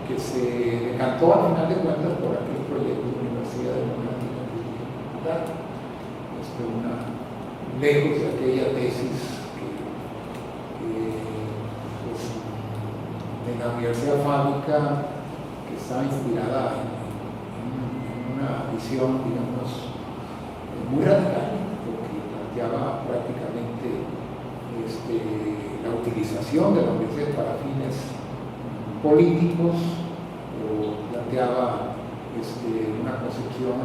que se decantó al final de cuentas por aquel proyecto de Universidad Democrática Popular, lejos de aquella tesis pues, de la Universidad Fábrica, que estaba inspirada en una visión, digamos, muy radical, porque planteaba prácticamente la utilización de la universidad para fines políticos, o planteaba una concepción,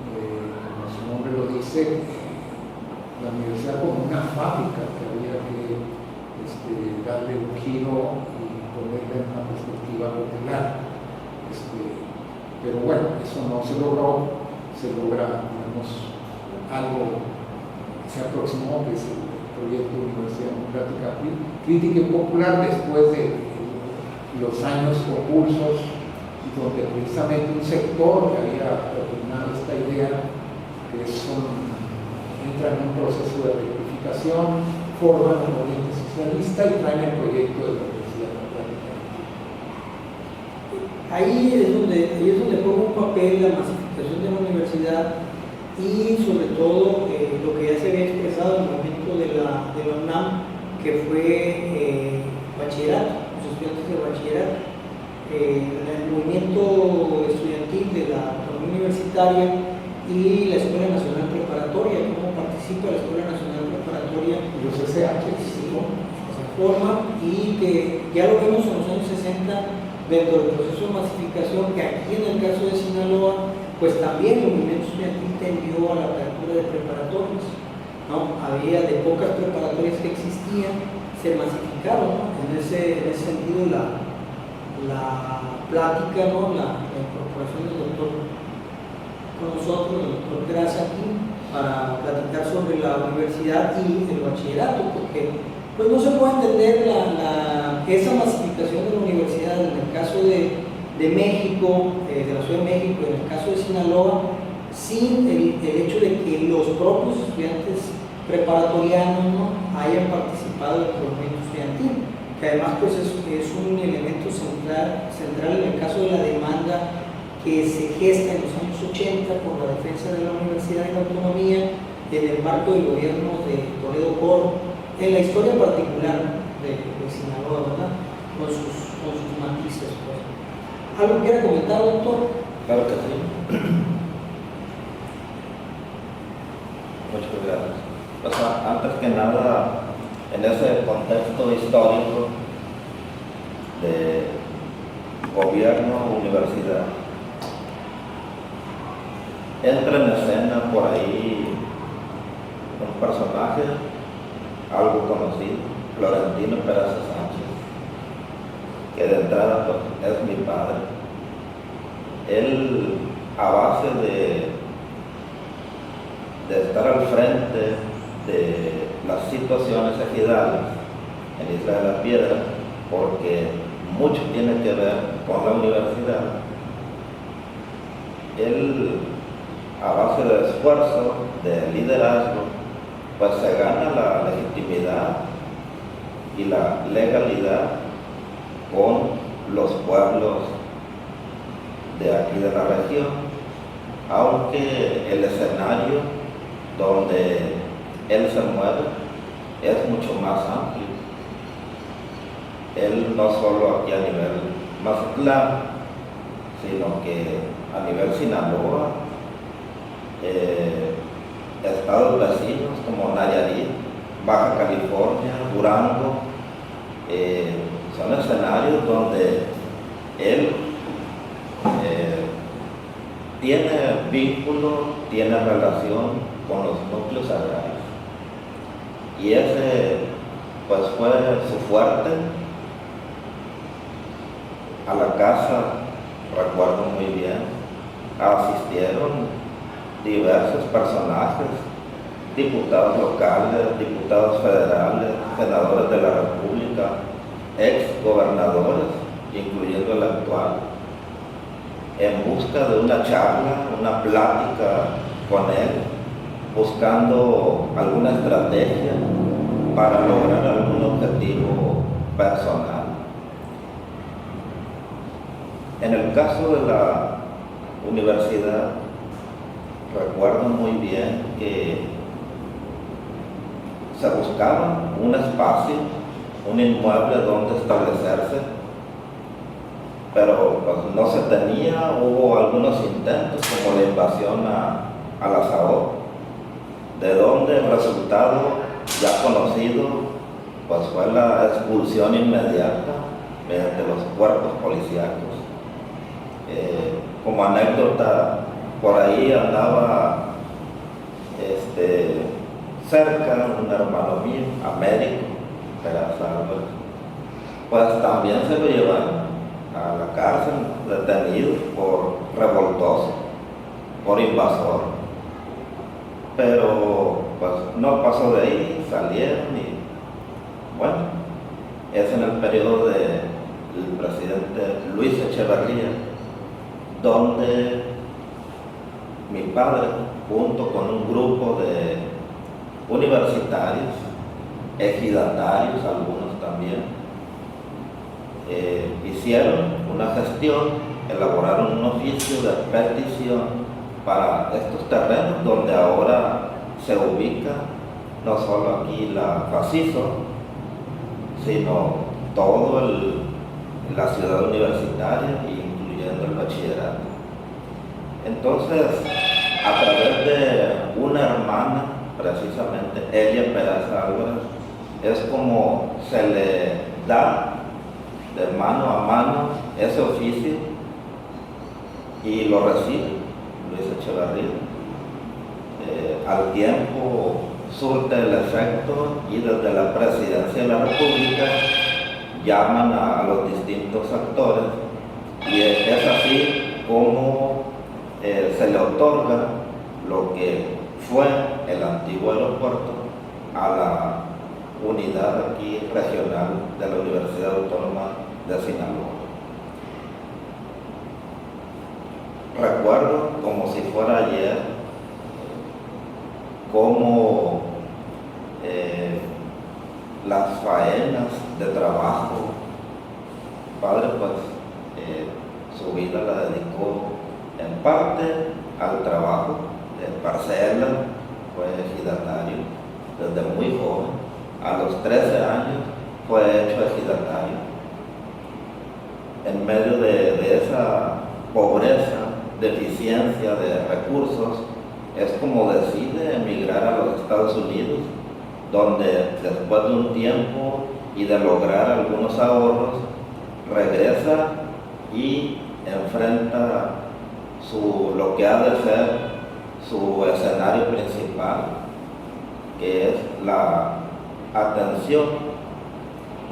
como su nombre lo dice, la universidad como una fábrica que había que darle un giro y ponerle en una perspectiva popular. Pero bueno, eso no se logró, se logra, digamos, algo que se aproximó, que es el proyecto de Universidad Democrática Crítica y Popular, después de los años convulsos, donde precisamente un sector que había terminado esta idea, que entra en un proceso de rectificación, forman el movimiento socialista y traen el proyecto de la Universidad Democrática. Ahí es donde juega un papel la masificación de la universidad y sobre todo lo que ya se había expresado en el momento de la UNAM, que fue bachillerato, los estudiantes de bachillerato. El movimiento estudiantil de la autonomía universitaria y la Escuela Nacional Preparatoria, cómo participa la Escuela Nacional Preparatoria, los SH, se forma, y que ya lo vemos en los años 60 dentro del proceso de masificación, que aquí en el caso de Sinaloa, pues también el movimiento estudiantil tendió a la apertura de preparatorias, ¿no? Había de pocas preparatorias que existían, se masificaron, ¿no? En ese sentido la plática, ¿no? La incorporación del doctor con nosotros, el doctor Graza aquí, para platicar sobre la universidad y el bachillerato, porque pues no se puede entender esa masificación de la universidad en el caso de México, de la Ciudad de México, en el caso de Sinaloa, sin el hecho de que los propios estudiantes preparatorianos, ¿no?, hayan participado del movimiento estudiantil, que además pues es un elemento central en el caso de la demanda que se gesta en los años 80 por la defensa de la universidad y la autonomía en el marco del gobierno de Toledo Coro, en la historia particular de Sinaloa, ¿verdad?, con sus matices, pues. ¿Algo quiere comentar, doctor? Claro que sí. Muchas gracias. Pues, antes que nada, en ese contexto histórico de gobierno-universidad, entra en escena por ahí un personaje algo conocido, Florentino Peraza Sánchez, que de entrada pues, es mi padre. Él, a base de estar al frente de las situaciones ejidales en Isla de la Piedra, porque mucho tiene que ver con la universidad, él, a base de esfuerzo, de liderazgo, pues se gana la legitimidad y la legalidad con los pueblos de aquí de la región, aunque el escenario donde él se mueve es mucho más amplio. Él no solo aquí a nivel Mazatlán, sino que a nivel Sinaloa, estados vecinos como Nayarit, Baja California, Durango, son escenarios donde él tiene vínculo, tiene relación con los núcleos agrarios. Y ese pues fue su fuerte. A la casa, recuerdo muy bien, asistieron diversos personajes, diputados locales, diputados federales, senadores de la República, ex gobernadores, incluyendo el actual, en busca de una charla, una plática con él, buscando alguna estrategia para lograr algún objetivo personal. En el caso de la universidad, recuerdo muy bien que se buscaba un espacio, un inmueble donde establecerse, pero pues, no se tenía. Hubo algunos intentos como la invasión a la SAO, de donde el resultado ya conocido pues fue la expulsión inmediata mediante los cuerpos policíacos. Como anécdota, por ahí andaba cerca un hermano mío, Américo Peraza Álvarez, pues también se lo llevaron a la cárcel, detenido por revoltoso, por invasor, pero pues no pasó de ahí, salieron y bueno, es en el periodo del presidente Luis Echeverría, donde mi padre, junto con un grupo de universitarios, ejidatarios, algunos también, hicieron una gestión, elaboraron un oficio de petición para estos terrenos donde ahora se ubica no solo aquí la Faciso, sino todo la ciudad universitaria, incluyendo el bachillerato. Entonces, a través de una hermana, precisamente Elia Peraza Álvarez, es como se le da de mano a mano ese oficio y lo recibe Luis Echeverría. Al tiempo surte el efecto y desde la presidencia de la República llaman a los distintos actores y es así como se le otorga lo que fue el antiguo aeropuerto a la unidad aquí regional de la Universidad Autónoma de Sinaloa. Recuerdo como si fuera ayer cómo las faenas de trabajo, padre pues su vida la dedicó en parte al trabajo de parcela, fue ejidatario desde muy joven, a los 13 años fue hecho ejidatario. En medio de esa pobreza, deficiencia de recursos, es como decide emigrar a los Estados Unidos, donde después de un tiempo y de lograr algunos ahorros, regresa y enfrenta lo que ha de ser su escenario principal, que es la atención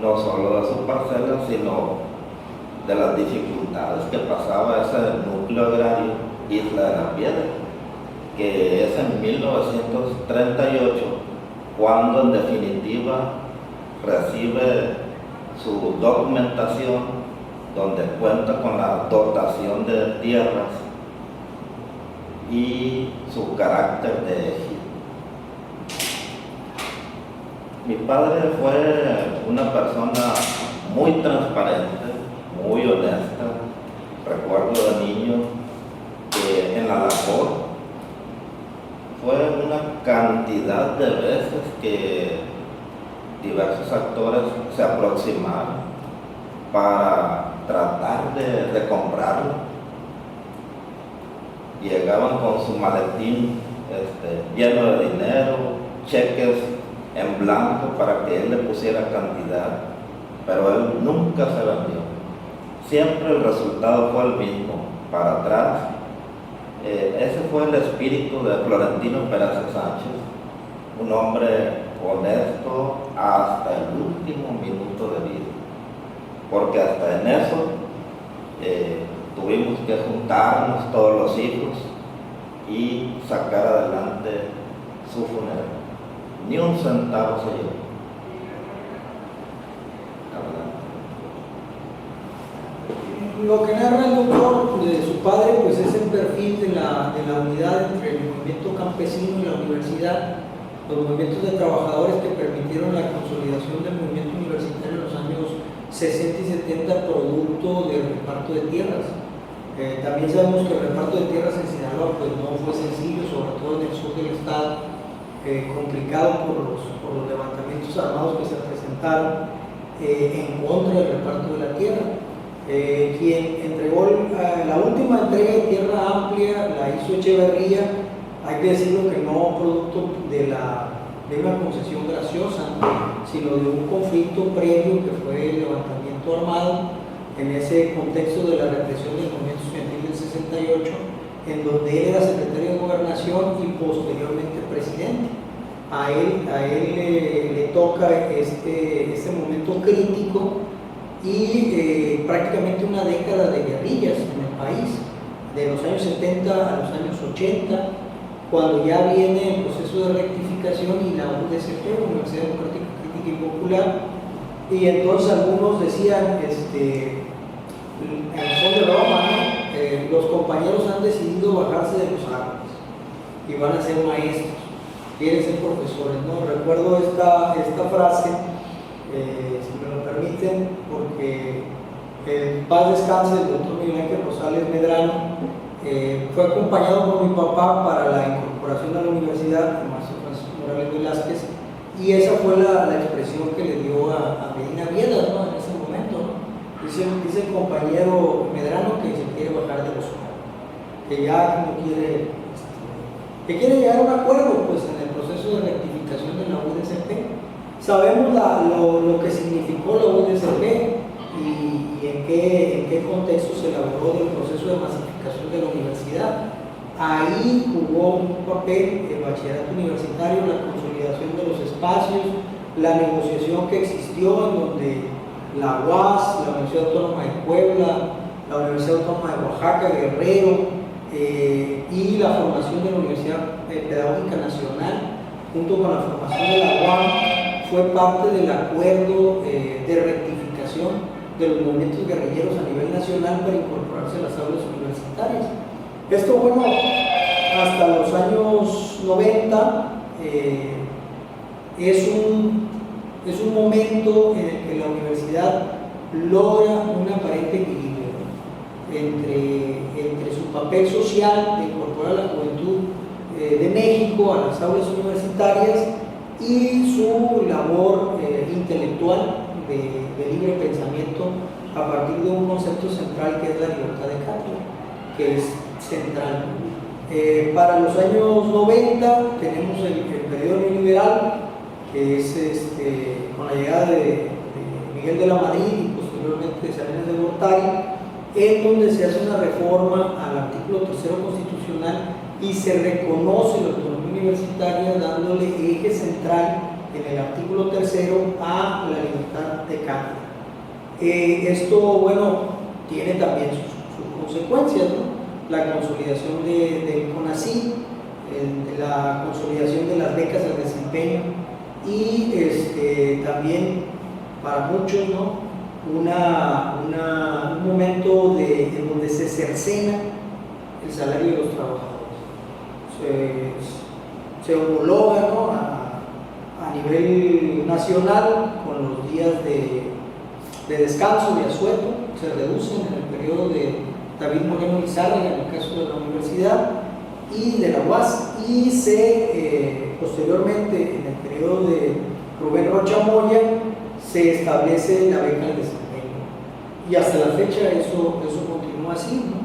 no solo de su parcela, sino de las dificultades que pasaba ese núcleo agrario, Isla de la Piedra, que es en 1938 cuando en definitiva recibe su documentación, donde cuenta con la dotación de tierras y su carácter de ejido. Mi padre fue una persona muy transparente, muy honesta. Recuerdo de niño que en la labor fue una cantidad de veces que diversos actores se aproximaron para tratar de comprarlo. Llegaban con su maletín lleno de dinero, cheques en blanco para que él le pusiera cantidad, pero él nunca se vendió. Siempre el resultado fue el mismo, para atrás. Ese fue el espíritu de Florentino Peraza Sánchez, un hombre honesto hasta el último minuto de vida, porque hasta en eso tuvimos que juntarnos todos los hijos y sacar adelante su funeral. Ni un centavo se llevó. Lo que narra el doctor de su padre pues es el perfil de la unidad entre el movimiento campesino y la universidad, los movimientos de trabajadores que permitieron la consolidación del movimiento universitario en los años 60 y 70 producto del reparto de tierras. También sabemos que el reparto de tierras en Sinaloa pues, no fue sencillo, sobre todo en el sur del estado, complicado por los levantamientos armados que se presentaron en contra del reparto de la tierra. Quien entregó la última entrega de tierra amplia la hizo Echeverría, hay que decirlo que no producto de una concesión graciosa, sino de un conflicto previo que fue el levantamiento armado en ese contexto de la represión del movimiento estudiantil del 68, en donde él era secretario de Gobernación y posteriormente presidente. A él le toca este momento crítico y prácticamente una década de guerrillas en el país, de los años 70 a los años 80, cuando ya viene el proceso de rectificación y la UDCP, Universidad Democrática Crítica y Popular, y entonces algunos decían, en son de broma, ¿no? Los compañeros han decidido bajarse de los árboles y van a ser maestros, quieren ser profesores, ¿no? Recuerdo esta frase, si me lo permiten, porque en paz descanse el doctor Miguel Ángel Rosales Medrano, fue acompañado por mi papá para la incorporación a la universidad, el maestro Francisco Morales Velázquez, y esa fue la expresión que le dio a Medina Viedas, ¿no? En ese momento, ¿no? Dice el compañero Medrano que se quiere bajar de los árboles, que ya no quiere, que quiere llegar a un acuerdo pues, en el proceso de rectificación de la UDCP. Sabemos lo que significó la UDCP y en qué contexto se elaboró el proceso de masificación de la universidad. Ahí jugó un papel el bachillerato universitario, la consolidación de los espacios, la negociación que existió en donde la UAS, la Universidad Autónoma de Puebla, la Universidad Autónoma de Oaxaca, Guerrero, y la formación de la Universidad Pedagógica Nacional, junto con la formación de la UAM, fue parte del acuerdo de rectificación de los movimientos guerrilleros a nivel nacional para incorporarse a las aulas universitarias. Esto, bueno, hasta los años 90 es un momento en el que la universidad logra un aparente equilibrio entre su papel social de incorporar a la juventud de México a las aulas universitarias y su labor intelectual de libre pensamiento a partir de un concepto central que es la libertad de cátedra, que es central. Para los años 90 tenemos el periodo neoliberal, que es con la llegada de Miguel de la Madrid y posteriormente de Salinas de Gortari, en donde se hace una reforma al artículo 3º constitucional y se reconoce la autonomía universitaria dándole eje central en el artículo 3º a la libertad de cátedra. Esto, bueno, tiene también sus consecuencias, ¿no? La consolidación del CONACYT, la consolidación de las becas de desempeño y también para muchos, ¿no? un momento en donde se cercena el salario de los trabajadores. Se homologa, ¿no? a nivel nacional con los días de descanso, de asueto, se reducen en el periodo de David Moreno Lizárraga, en el caso de la universidad, y de la UAS, y posteriormente, en el periodo de Rubén Rocha Moya, se establece la beca de desempeño. Y hasta la fecha eso continúa así, ¿no?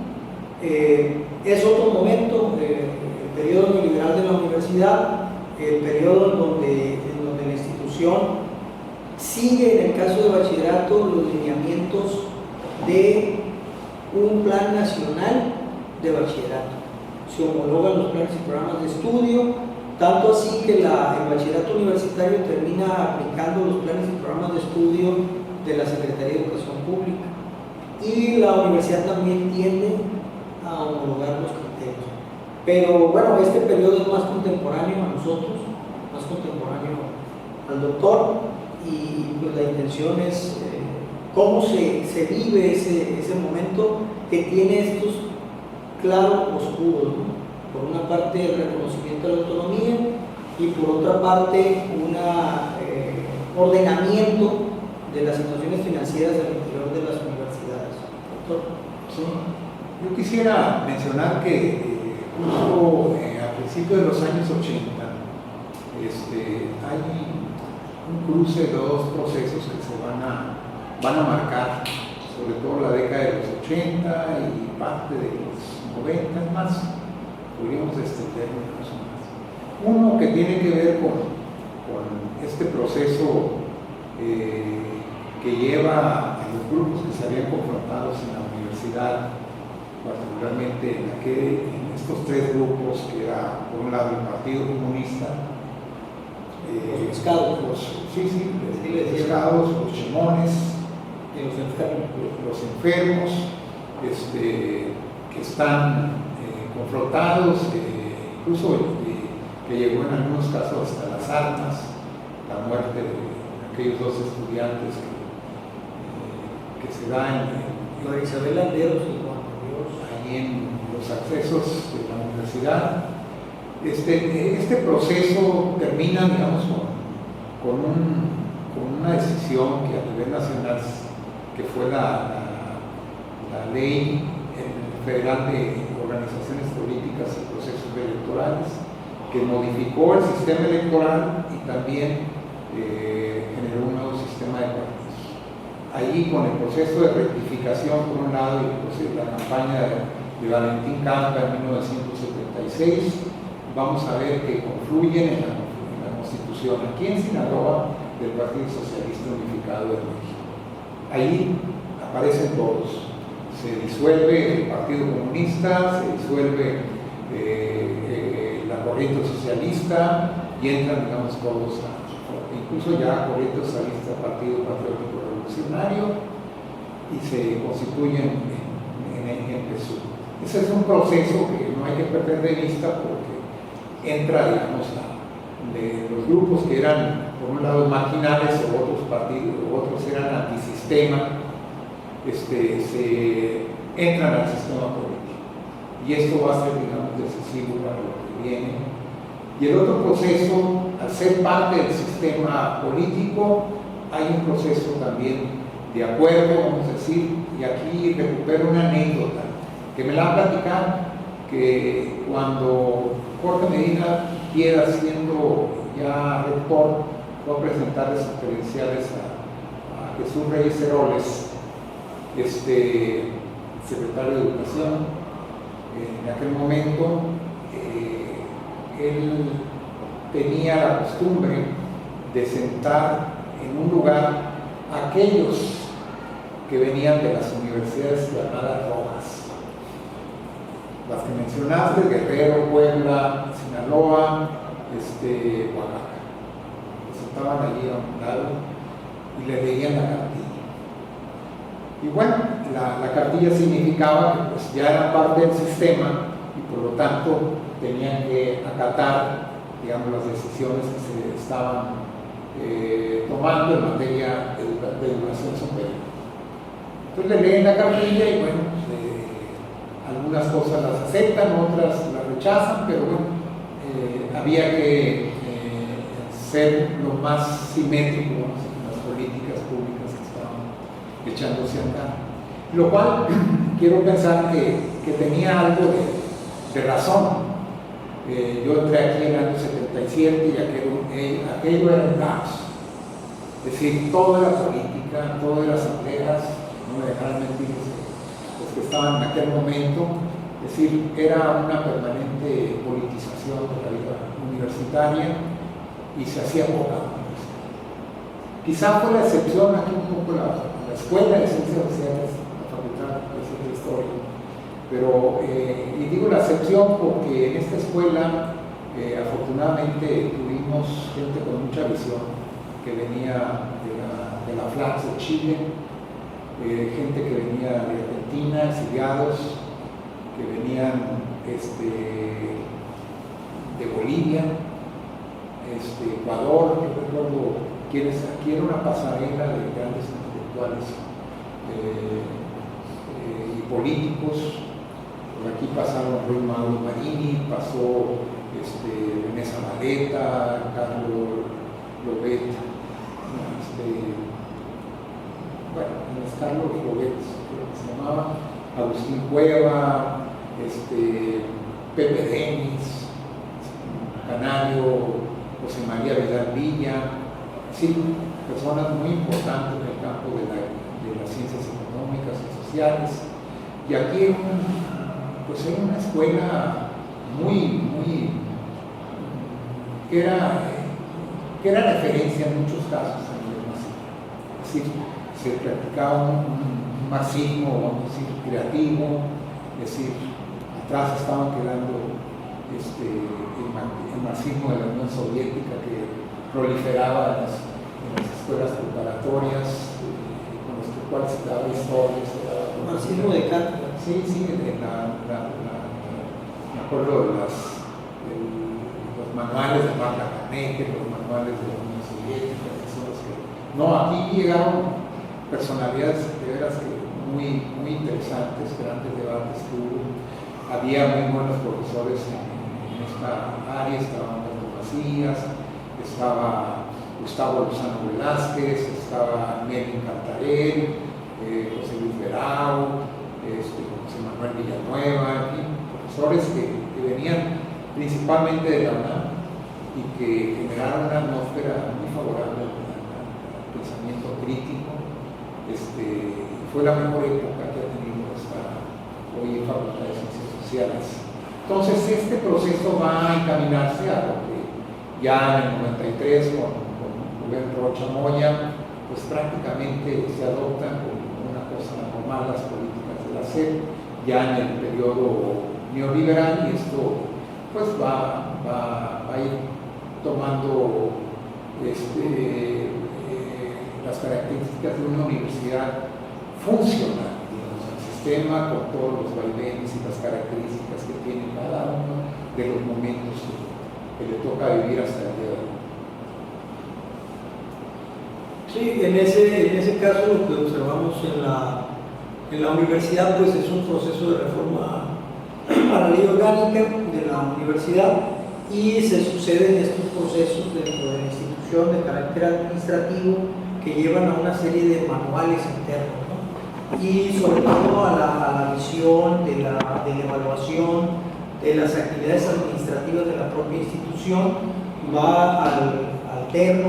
Es otro momento, el periodo neoliberal de la universidad, el periodo en donde la institución sigue, en el caso de bachillerato, los lineamientos de un plan nacional de bachillerato. Se homologan los planes y programas de estudio, tanto así que el bachillerato universitario termina aplicando los planes y programas de estudio de la Secretaría de Educación Pública. Y la universidad también tiende a homologar los criterios. Pero bueno, este periodo es más contemporáneo a nosotros, más contemporáneo al doctor, y pues la intención es cómo se vive ese momento que tiene estos claros oscuros, ¿no? Por una parte el reconocimiento de la autonomía y por otra parte un ordenamiento de las situaciones financieras al interior de las universidades. Doctor. Sí. Yo quisiera mencionar que justo a principios de los años 80 hay un cruce de dos procesos que se van a marcar, sobre todo la década de los 80 y parte de los 90 más, podríamos extenderlo incluso más. Uno que tiene que ver con este proceso que lleva a los grupos que se habían confrontado en la universidad, particularmente en estos tres grupos, que era por un lado el Partido Comunista, los pescados, los pescados, los chimones, y los enfermos, que están confrontados, incluso que llegó en algunos casos hasta las armas, la muerte de aquellos dos estudiantes que se da María Isabel Landeros y Juan Dios, ahí en los accesos de la universidad. Este proceso termina, digamos, con una decisión que a nivel nacional, que fue la ley federal de organizaciones políticas y procesos electorales, que modificó el sistema electoral y también generó un nuevo sistema de partidos. Allí, con el proceso de rectificación por un lado y la campaña de Valentín Campa en 1976, vamos a ver que confluyen en la Constitución aquí en Sinaloa del Partido Socialista Unificado de México. Ahí aparecen todos. Se disuelve el Partido Comunista, se disuelve la corriente socialista y entran, digamos, todos incluso ya corriente socialista, Partido Patriótico Revolucionario, y se constituyen en PSUV. Ese es un proceso que no hay que perder de vista, porque entra, digamos, de los grupos que eran, por un lado, marginales, o otros partidos, o otros eran antisistema, se entran al sistema político. Y esto va a ser, digamos, decisivo para lo que viene. Y el otro proceso, al ser parte del sistema político, hay un proceso también de acuerdo, vamos a decir, y aquí recupero una anécdota que me la han platicado, que cuando Jorge Medina Piedra, siendo ya rector, fue a presentarles sus credenciales a Jesús Reyes Heroles, secretario de Educación. En aquel momento él tenía la costumbre de sentar en un lugar a aquellos que venían de las universidades llamadas rojas, las que mencionaste: Guerrero, Puebla, Sinaloa, Oaxaca. Se sentaban allí a un lado y le leían la cartilla. Y bueno, la cartilla significaba que pues ya eran parte del sistema y por lo tanto tenían que acatar, digamos, las decisiones que se estaban tomando en materia de educación superior. Entonces le leen la cartilla y bueno, algunas cosas las aceptan, otras las rechazan, pero bueno, había que ser lo más simétrico en las políticas públicas que estaban echándose a andar. Lo cual quiero pensar que tenía algo de razón. Yo entré aquí en el año 77 y aquello era un caos. Es decir, toda la política, todas las asambleas, no me dejaron mentir los que estaban en aquel momento, es decir, era una permanente politización de la vida universitaria y se hacía poca universidad. Quizá fue la excepción aquí un poco la Escuela de Ciencias Sociales, la Facultad de Ciencias de Historia, pero, y digo la excepción porque en esta escuela afortunadamente tuvimos gente con mucha visión que venía de la FLAX de Chile, gente que venía de Argentina, exiliados, que venían de Bolivia, Ecuador. Yo recuerdo quienes aquí era una pasarela de grandes intelectuales y políticos. Por aquí pasaron Ruy Mauro Marini, pasó René Zabaleta, Carlos Lobet, bueno, Carlos Lobet, creo que se llamaba. Agustín Cueva, Pepe Denis, Canario, José María Vidal Villa, sí, personas muy importantes en el campo de las ciencias económicas y sociales. Y aquí pues era una escuela que era referencia en muchos casos a nivel masivo. Es decir, se practicaba un marxismo, vamos a decir, creativo, es decir, atrás estaban quedando el marxismo de la Unión Soviética que proliferaba en las escuelas preparatorias, con los cuales se daba historia, se daba... Marxismo de cátedra. Sí, me acuerdo de los manuales de Marta Caneque, los manuales de la Unión Soviética, no, aquí llegaron personalidades de veras que muy interesantes, grandes debates que hubo. Había muy buenos profesores en esta área, estaba Humberto Macías, estaba Gustavo Lozano Velázquez, estaba Melvin Cantarell, José Luis Verao, José Manuel Villanueva, profesores que venían principalmente de la UNAM y que generaron una atmósfera muy favorable al pensamiento crítico. Fue la mejor época que ha tenido hoy en Facultad de Ciencias Sociales. Entonces este proceso va a encaminarse a lo que ya en el 93 con Rubén Rocha Moya, pues prácticamente se adoptan como una cosa normal las políticas de la SEP, ya en el periodo neoliberal, y esto pues va a ir tomando las características de una universidad funcional, digamos, el sistema con todos los vaivenes y las características que tiene cada uno de los momentos que le toca vivir hasta el día de hoy. Sí, en ese caso lo que observamos en la universidad pues es un proceso de reforma a la ley orgánica de la universidad, y se suceden estos procesos dentro de la institución de carácter administrativo que llevan a una serie de manuales internos, ¿no? Y sobre todo a la visión de la evaluación de las actividades administrativas de la propia institución, va al terno